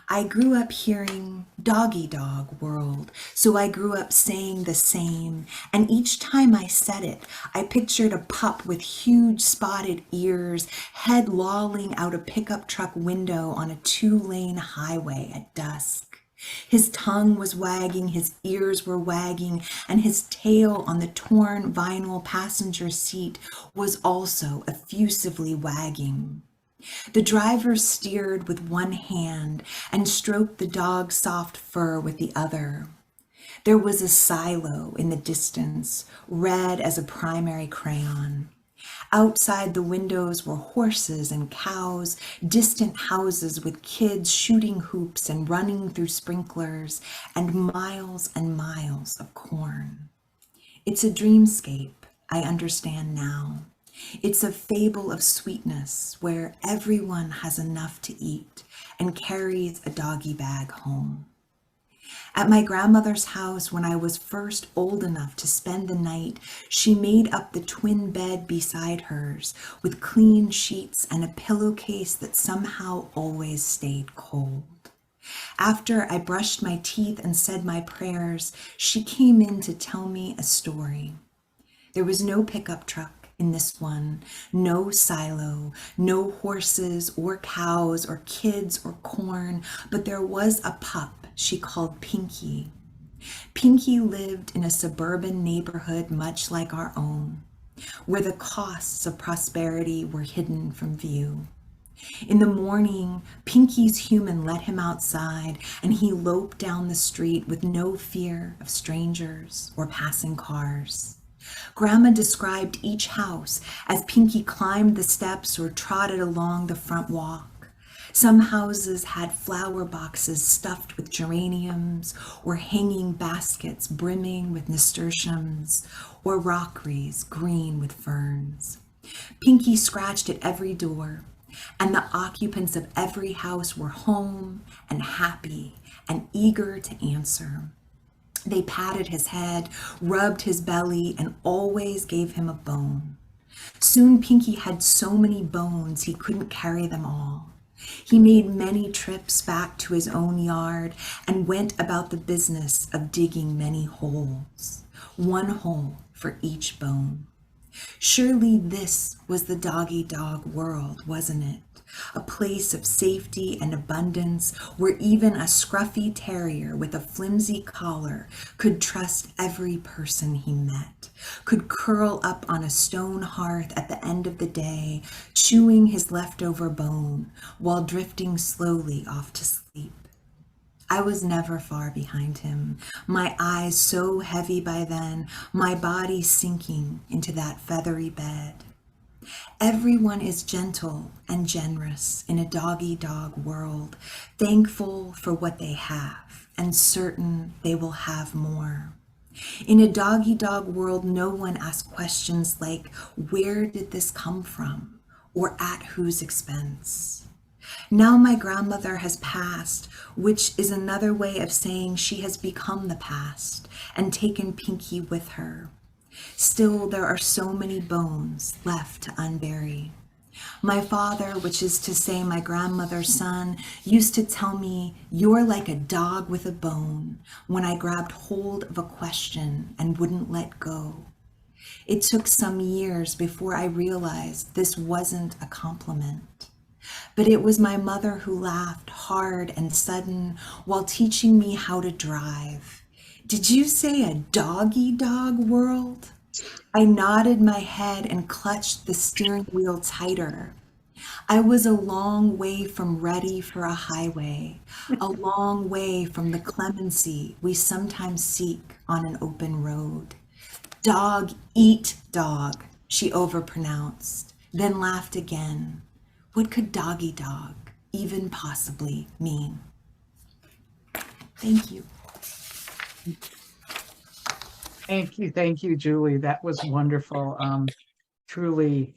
I grew up hearing doggy-dog world, so I grew up saying the same, and each time I said it, I pictured a pup with huge spotted ears, head lolling out a pickup truck window on a 2-lane highway at dusk. His tongue was wagging, his ears were wagging, and his tail on the torn vinyl passenger seat was also effusively wagging. The driver steered with one hand and stroked the dog's soft fur with the other. There was a silo in the distance, red as a primary crayon. Outside the windows were horses and cows, distant houses with kids shooting hoops and running through sprinklers, and miles of corn. It's a dreamscape, I understand now. It's a fable of sweetness where everyone has enough to eat and carries a doggy bag home. At my grandmother's house, when I was first old enough to spend the night, she made up the twin bed beside hers with clean sheets and a pillowcase that somehow always stayed cold. After I brushed my teeth and said my prayers, she came in to tell me a story. There was no pickup truck in this one, no silo, no horses or cows or kids or corn, but there was a pup she called Pinky. Pinky lived in a suburban neighborhood much like our own, where the costs of prosperity were hidden from view. In the morning, Pinky's human let him outside, and he loped down the street with no fear of strangers or passing cars. Grandma described each house as Pinky climbed the steps or trotted along the front walk. Some houses had flower boxes stuffed with geraniums, or hanging baskets brimming with nasturtiums, or rockeries green with ferns. Pinky scratched at every door, and the occupants of every house were home and happy and eager to answer. They patted his head, rubbed his belly, and always gave him a bone. Soon Pinky had so many bones he couldn't carry them all. He made many trips back to his own yard and went about the business of digging many holes, one hole for each bone. Surely this was the dog-eat-dog world, wasn't it? A place of safety and abundance where even a scruffy terrier with a flimsy collar could trust every person he met, could curl up on a stone hearth at the end of the day, chewing his leftover bone while drifting slowly off to sleep. I was never far behind him, my eyes so heavy by then, my body sinking into that feathery bed. Everyone is gentle and generous in a dog-eat-dog world, thankful for what they have and certain they will have more. In a dog-eat-dog world, no one asks questions like, where did this come from, or at whose expense? Now my grandmother has passed, which is another way of saying she has become the past and taken Pinky with her. Still, there are so many bones left to unbury. My father, which is to say my grandmother's son, used to tell me, "You're like a dog with a bone," when I grabbed hold of a question and wouldn't let go. It took some years before I realized this wasn't a compliment. But it was my mother who laughed hard and sudden while teaching me how to drive. "Did you say a dog-eat-dog world?" I nodded my head and clutched the steering wheel tighter. I was a long way from ready for a highway, a long way from the clemency we sometimes seek on an open road. "Dog eat dog," she overpronounced, then laughed again. What could doggy dog even possibly mean? Thank you. Thank you, Julie. That was wonderful. Truly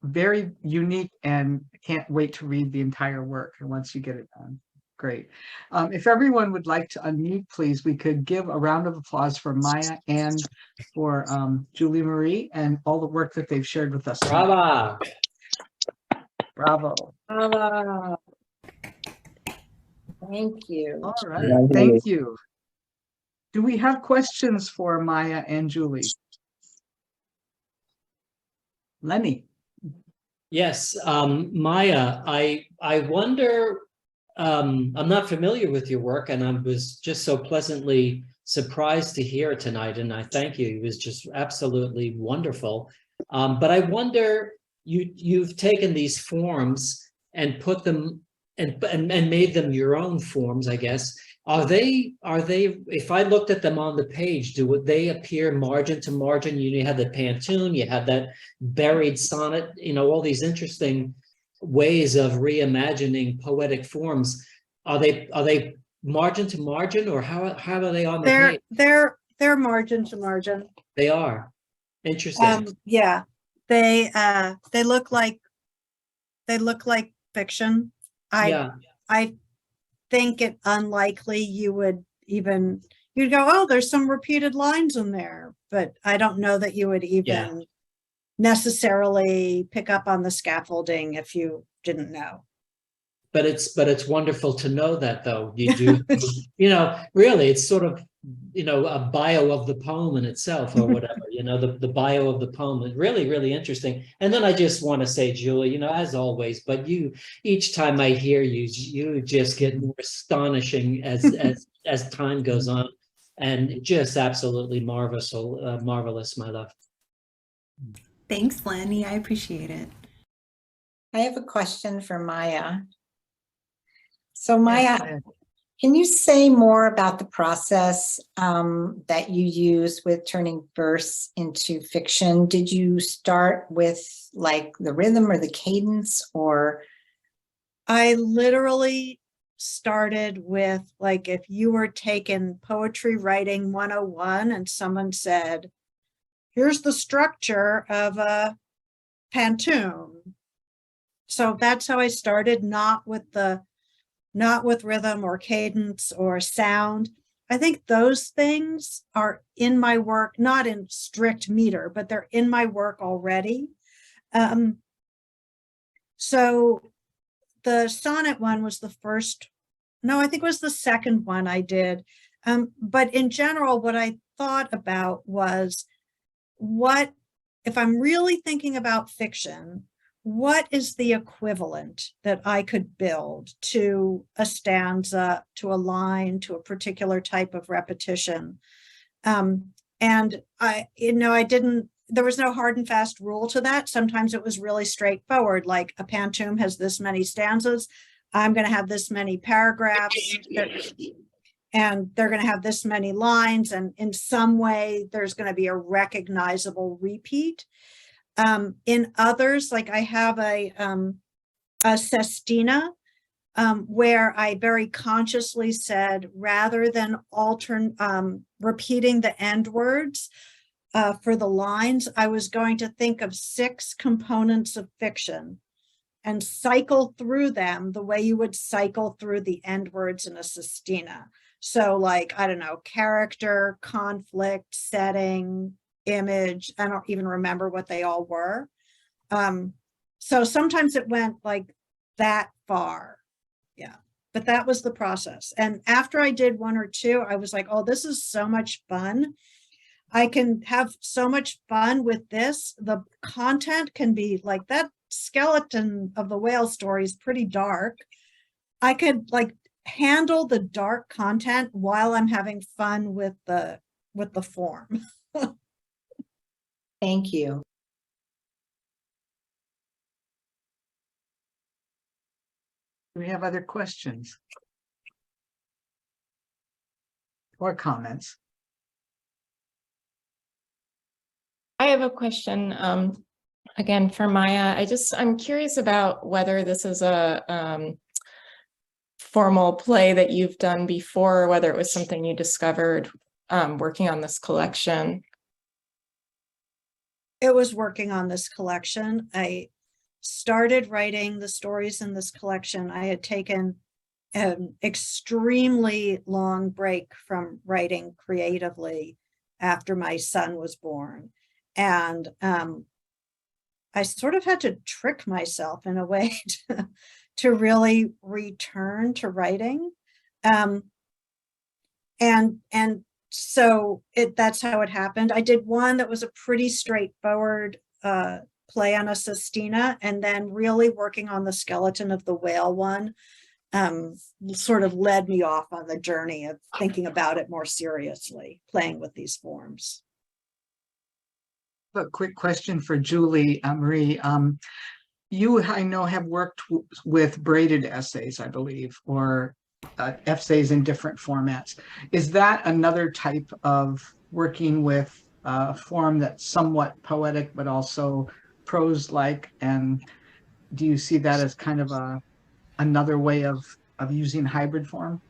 very unique, and can't wait to read the entire work once you get it done. Great. If everyone would like to unmute, please, we could give a round of applause for Maya and for Julie Marie and all the work that they've shared with us. Brava. Bravo. Bravo. Thank you. All right, thank you. Do we have questions for Maya and Julie? Lenny. Yes, Maya, I wonder, I'm not familiar with your work, and I was just so pleasantly surprised to hear it tonight, and I thank you. It was just absolutely wonderful. But I wonder, you've taken these forms and put them and made them your own forms, I guess. Are they, if I looked at them on the page, would they appear margin to margin? You had the Pantun, you had that buried sonnet, all these interesting ways of reimagining poetic forms. Are they margin to margin, or how are they on the page? They're margin to margin. They are. Interesting. Yeah, they look like fiction. I think it unlikely you'd go, oh, there's some repeated lines in there, but I don't know that you would even necessarily pick up on the scaffolding if you didn't know. But it's wonderful to know that, though. You do, really, it's sort of, a bio of the poem in itself, or whatever, the bio of the poem is really, really interesting. And then I just want to say, Julie, as always, but each time I hear you, you just get more astonishing as time goes on, and just absolutely marvelous, my love. Thanks, Lenny. I appreciate it. I have a question for Maya. So Maya, Yes, can you say more about the process that you use with turning verse into fiction? Did you start with like the rhythm or the cadence, or? I literally started with, like, if you were taking poetry writing 101 and someone said, here's the structure of a pantoum. So that's how I started, not with rhythm or cadence or sound. I think those things are in my work, not in strict meter, but they're in my work already. So the sonnet one was the first, no, I think it was the second one I did. But in general, what I thought about was, what, if I'm really thinking about fiction, what is the equivalent that I could build to a stanza, to a line, to a particular type of repetition? And there was no hard and fast rule to that. Sometimes it was really straightforward, like a pantoum has this many stanzas. I'm going to have this many paragraphs, and they're going to have this many lines. And in some way, there's going to be a recognizable repeat. In others, like I have a sestina, where I very consciously said, rather than repeating the end words for the lines, I was going to think of 6 components of fiction and cycle through them the way you would cycle through the end words in a sestina. So like, I don't know, character, conflict, setting, image. I don't even remember what they all were. So sometimes it went like that far. Yeah, but that was the process. And after I did 1 or 2, I was like, oh, this is so much fun. I can have so much fun with this. The content can be like, that skeleton of the whale story is pretty dark. I could like handle the dark content while I'm having fun with the form. Thank you. Do we have other questions or comments? I have a question, again, for Maya. I'm curious about whether this is a formal play that you've done before, or whether it was something you discovered working on this collection. It was working on this collection. I started writing the stories in this collection. I had taken an extremely long break from writing creatively after my son was born. And I sort of had to trick myself in a way to really return to writing. And so that's how it happened. I did one that was a pretty straightforward play on a sestina, and then really working on the skeleton of the whale one sort of led me off on the journey of thinking about it more seriously, playing with these forms. A quick question for Julie Marie. You, I know, have worked with braided essays, I believe, or essays in different formats. Is that another type of working with a form that's somewhat poetic, but also prose-like? And do you see that as kind of another way of using hybrid form?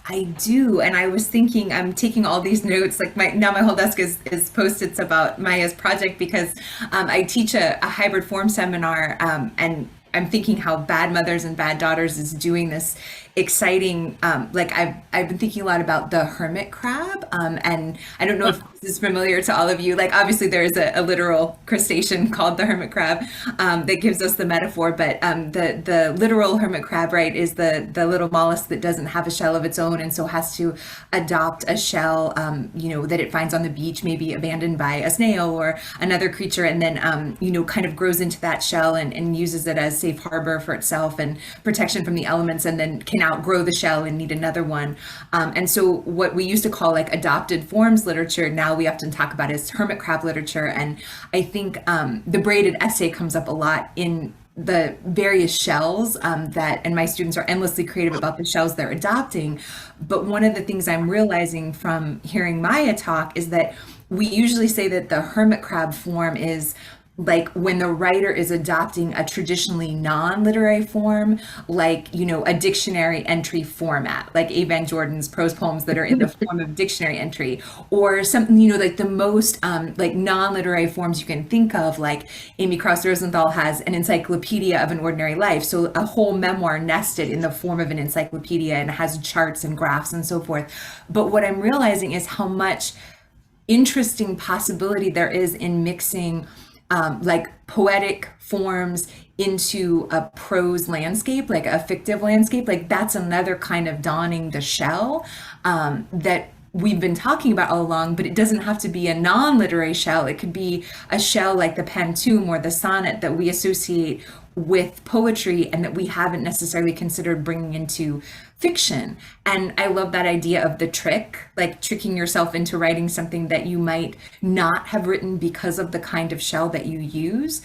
I do, and I was thinking, I'm taking all these notes, like my whole desk is Post-its about Maya's project, because I teach a hybrid form seminar, and I'm thinking how Bad Mothers and Bad Daughters is doing this exciting, like I've been thinking a lot about the hermit crab, and I don't know if this is familiar to all of you. Like, obviously there is a literal crustacean called the hermit crab that gives us the metaphor, but the literal hermit crab, right, is the little mollusk that doesn't have a shell of its own, and so has to adopt a shell, that it finds on the beach, maybe abandoned by a snail or another creature, and then kind of grows into that shell and uses it as safe harbor for itself and protection from the elements, and then can outgrow the shell and need another one. And so what we used to call like adopted forms literature, now we often talk about as hermit crab literature. And I think the braided essay comes up a lot in the various shells and my students are endlessly creative about the shells they're adopting. But one of the things I'm realizing from hearing Maya talk is that we usually say that the hermit crab form is like when the writer is adopting a traditionally non-literary form, like, you know, a dictionary entry format, like A. Van Jordan's prose poems that are in the form of dictionary entry, or something, you know, like the most like non-literary forms you can think of, like Amy Cross Rosenthal has an encyclopedia of an ordinary life. So a whole memoir nested in the form of an encyclopedia and has charts and graphs and so forth. But what I'm realizing is how much interesting possibility there is in mixing like poetic forms into a prose landscape, like a fictive landscape. Like that's another kind of donning the shell that we've been talking about all along, but it doesn't have to be a non-literary shell. It could be a shell like the pantoum or the sonnet that we associate with poetry and that we haven't necessarily considered bringing into fiction. And I love that idea of the trick, like tricking yourself into writing something that you might not have written because of the kind of shell that you use.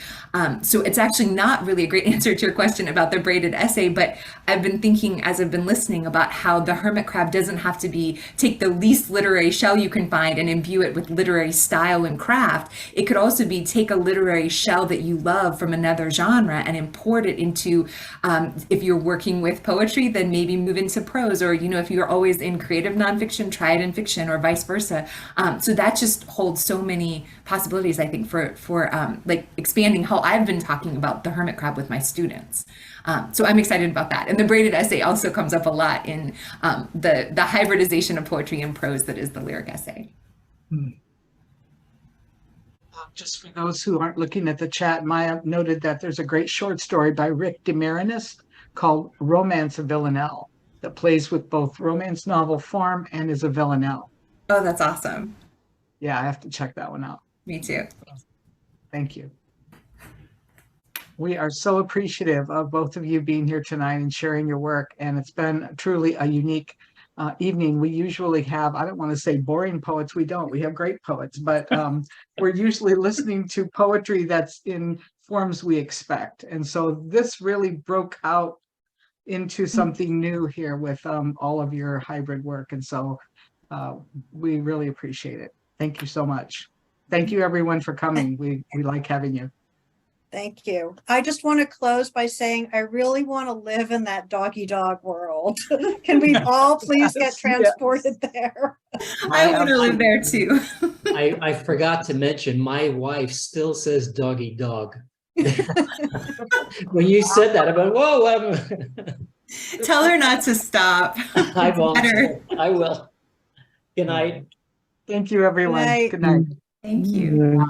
So it's actually not really a great answer to your question about the braided essay, but I've been thinking as I've been listening about how the hermit crab doesn't have to be take the least literary shell you can find and imbue it with literary style and craft. It could also be take a literary shell that you love from another genre and import it into, if you're working with poetry, then maybe move into prose, or, you know, if you're always in creative nonfiction, try it in fiction, or vice versa. So that just holds so many possibilities, I think, for like expanding how I've been talking about the hermit crab with my students. So I'm excited about that. And the braided essay also comes up a lot in the hybridization of poetry and prose that is the lyric essay. Just for those who aren't looking at the chat, Maya noted that there's a great short story by Rick DeMarinis called Romance of Villanelle that plays with both romance novel form and is a villanelle. Oh, that's awesome. Yeah, I have to check that one out. Me too. Thank you. We are so appreciative of both of you being here tonight and sharing your work. And it's been truly a unique evening. We usually have, I don't want to say boring poets, we don't, we have great poets, but we're usually listening to poetry that's in forms we expect. And so this really broke out into something new here with all of your hybrid work. And so we really appreciate it. Thank you so much. Thank you everyone for coming. We like having you. Thank you. I just want to close by saying I really want to live in that doggy dog world. Can we all please get transported there? I want to live there too. I forgot to mention, my wife still says doggy dog. When you said that, I went, whoa. Tell her not to stop. I won't. I will. Good night. Thank you, everyone. Good night. Good night. Thank you.